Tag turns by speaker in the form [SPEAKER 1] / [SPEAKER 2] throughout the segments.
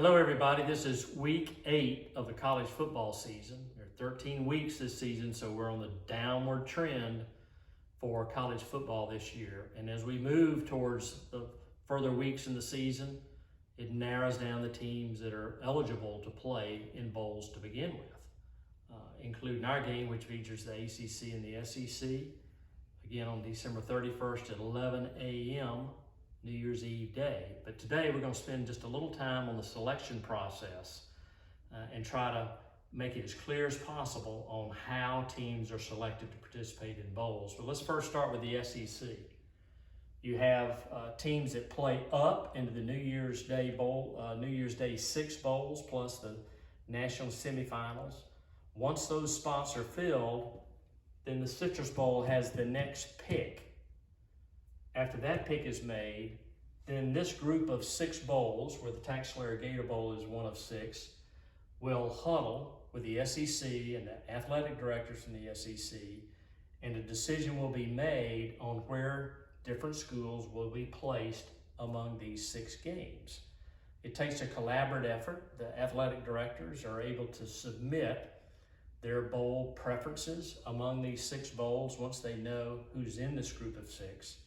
[SPEAKER 1] Hello everybody, this is week 8 of the college football season. There are 13 weeks this season, so we're on the downward trend for college football this year. And as we move towards the further weeks in the season, it narrows down the teams that are eligible to play in bowls to begin with, including our game, which features the ACC and the SEC, again on December 31st at 11 a.m., New Year's Eve day. But today we're going to spend just a little time on the selection process and try to make it as clear as possible on how teams are selected to participate in bowls. But let's first start with the SEC. You have teams that play up into the New Year's Day Bowl, New Year's Day 6 bowls plus the national semifinals. Once those spots are filled, then the Citrus Bowl has the next pick. After that pick is made, then this group of 6 bowls, where the TaxSlayer Gator Bowl is one of 6, will huddle with the SEC and the athletic directors from the SEC, and a decision will be made on where different schools will be placed among these 6 games. It takes a collaborative effort. The athletic directors are able to submit their bowl preferences among these 6 bowls once they know who's in this group of 6.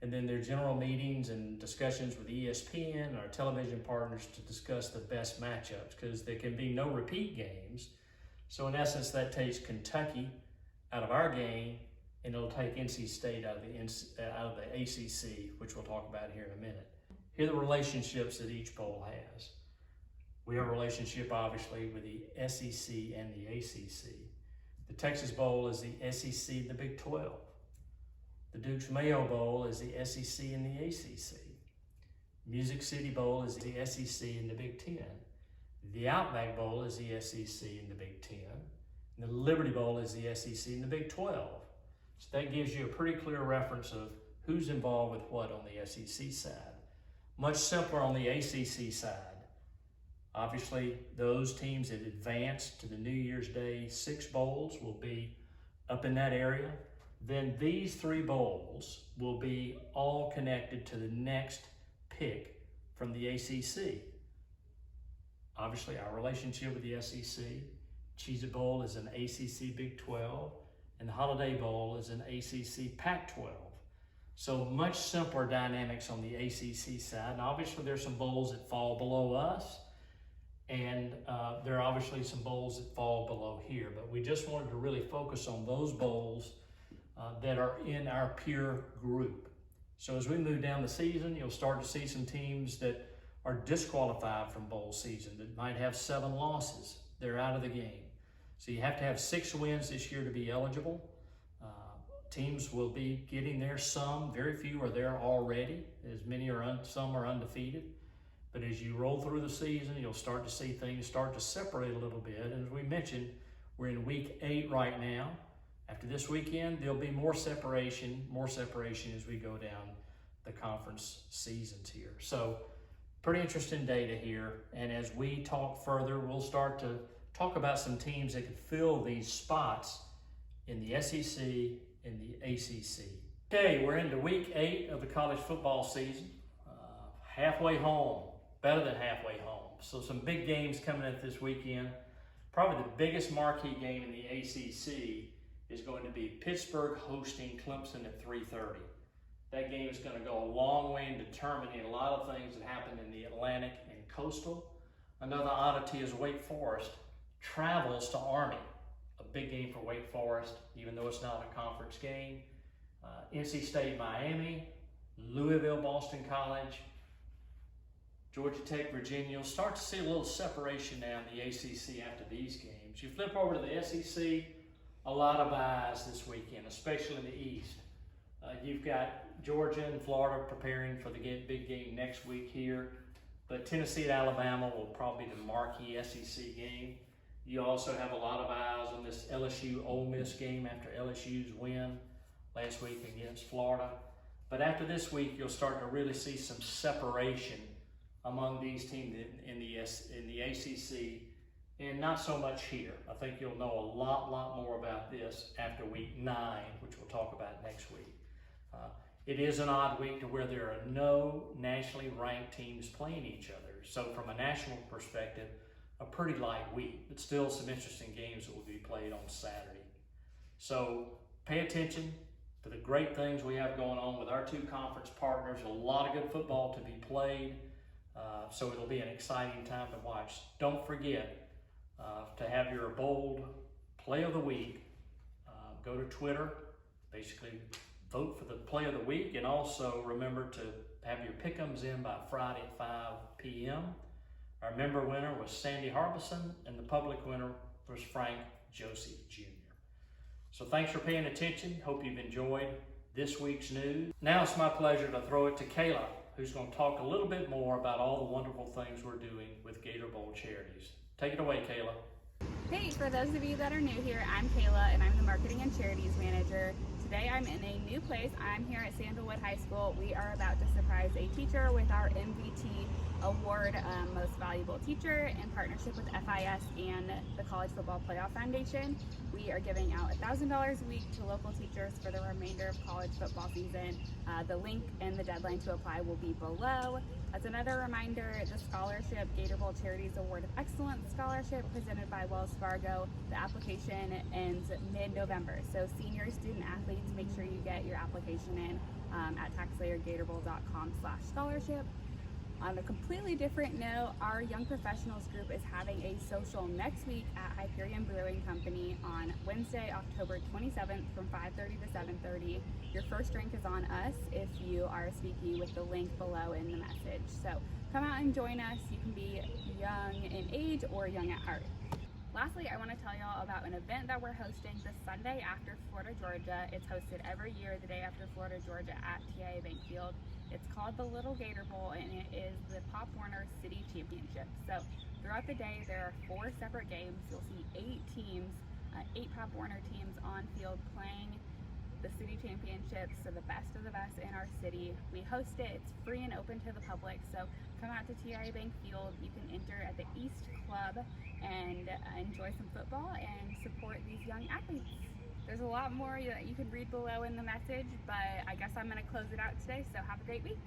[SPEAKER 1] And then their general meetings and discussions with ESPN and our television partners to discuss the best matchups, because there can be no repeat games. So in essence, that takes Kentucky out of our game, and it'll take NC State out of the ACC, which we'll talk about here in a minute. Here are the relationships that each bowl has. We have a relationship, obviously, with the SEC and the ACC. The Texas Bowl is the SEC and the Big 12. The Duke's Mayo Bowl is the SEC and the ACC. Music City Bowl is the SEC and the Big 10. The Outback Bowl is the SEC and the Big 10. And the Liberty Bowl is the SEC and the Big 12. So that gives you a pretty clear reference of who's involved with what on the SEC side. Much simpler on the ACC side. Obviously, those teams that advance to the New Year's Day 6 bowls will be up in that area. Then these 3 bowls will be all connected to the next pick from the ACC. Obviously, our relationship with the SEC, Cheez-It Bowl is an ACC Big 12, and the Holiday Bowl is an ACC Pac-12. So much simpler dynamics on the ACC side. And obviously, there's some bowls that fall below us, and there are obviously some bowls that fall below here. But we just wanted to really focus on those bowls that are in our peer group. So as we move down the season, you'll start to see some teams that are disqualified from bowl season that might have 7 losses. They're out of the game. So you have to have 6 wins this year to be eligible. Teams will be getting there. Some, very few are there already. As many are, some are undefeated. But as you roll through the season, you'll start to see things start to separate a little bit. And as we mentioned, we're in week 8 right now. After this weekend, there'll be more separation as we go down the conference seasons here. So pretty interesting data here. And as we talk further, we'll start to talk about some teams that could fill these spots in the SEC and the ACC. Okay, we're into week 8 of the college football season. Halfway home, better than halfway home. So some big games coming up this weekend. Probably the biggest marquee game in the ACC is going to be Pittsburgh hosting Clemson at 3:30. That game is going to go a long way in determining a lot of things that happen in the Atlantic and Coastal. Another oddity is Wake Forest travels to Army. A big game for Wake Forest, even though it's not a conference game. NC State, Miami, Louisville, Boston College, Georgia Tech, Virginia. You'll start to see a little separation now in the ACC after these games. You flip over to the SEC, a lot of buys this weekend, especially in the East. You've got Georgia and Florida preparing for the big game next week here, but Tennessee and Alabama will probably be the marquee SEC game. You also have a lot of eyes on this LSU-Ole Miss game after LSU's win last week against Florida. But after this week, you'll start to really see some separation among these teams in the ACC, and not so much here. I think you'll know a lot more about this after week 9, which we'll talk about next week. It is an odd week to where there are no nationally ranked teams playing each other. So from a national perspective, a pretty light week, but still some interesting games that will be played on Saturday. So pay attention to the great things we have going on with our two conference partners. A lot of good football to be played. So it'll be an exciting time to watch. Don't forget to have your bold play of the week. Go to Twitter, basically vote for the play of the week, and also remember to have your pick'ems in by Friday at 5 p.m. Our member winner was Sandy Harbison, and the public winner was Frank Josie Jr. So thanks for paying attention. Hope you've enjoyed this week's news. Now it's my pleasure to throw it to Kayla, who's going to talk a little bit more about all the wonderful things we're doing with Gator Bowl Charities. Take it away, Kayla.
[SPEAKER 2] Hey, for those of you that are new here, I'm Kayla and I'm the Marketing and Charities Manager. Today I'm in a new place. I'm here at Sandalwood High School. We are about to surprise a teacher with our MVT Award, Most Valuable Teacher, in partnership with FIS and the College Football Playoff Foundation. We are giving out $1,000 a week to local teachers for the remainder of college football season. The link and the deadline to apply will be below. As another reminder, the scholarship, Gator Bowl Charities Award of Excellence Scholarship, presented by Wells Fargo, the application ends mid-November. So senior student athletes, make sure you get your application in at TaxSlayerGatorBowl.com/scholarship. On a completely different note, our Young Professionals group is having a social next week at Hyperion Brewing Company on Wednesday, October 27th from 5:30 to 7:30. Your first drink is on us if you RSVP with the link below in the message. So come out and join us. You can be young in age or young at heart. Lastly, I want to tell y'all about an event that we're hosting this Sunday after Florida, Georgia. It's hosted every year the day after Florida, Georgia at TIAA Bank Field. It's called the Little Gator Bowl, and it is the Pop Warner City Championship. So throughout the day, there are 4 separate games. You'll see 8 teams, 8 Pop Warner teams on field playing the city championships, so the best of the best in our city. We host it. It's free and open to the public, so come out to TIAA Bank Field. You can enter at the East Club and enjoy some football and support these young athletes. There's a lot more that you can read below in the message, but I guess I'm going to close it out today, so have a great week.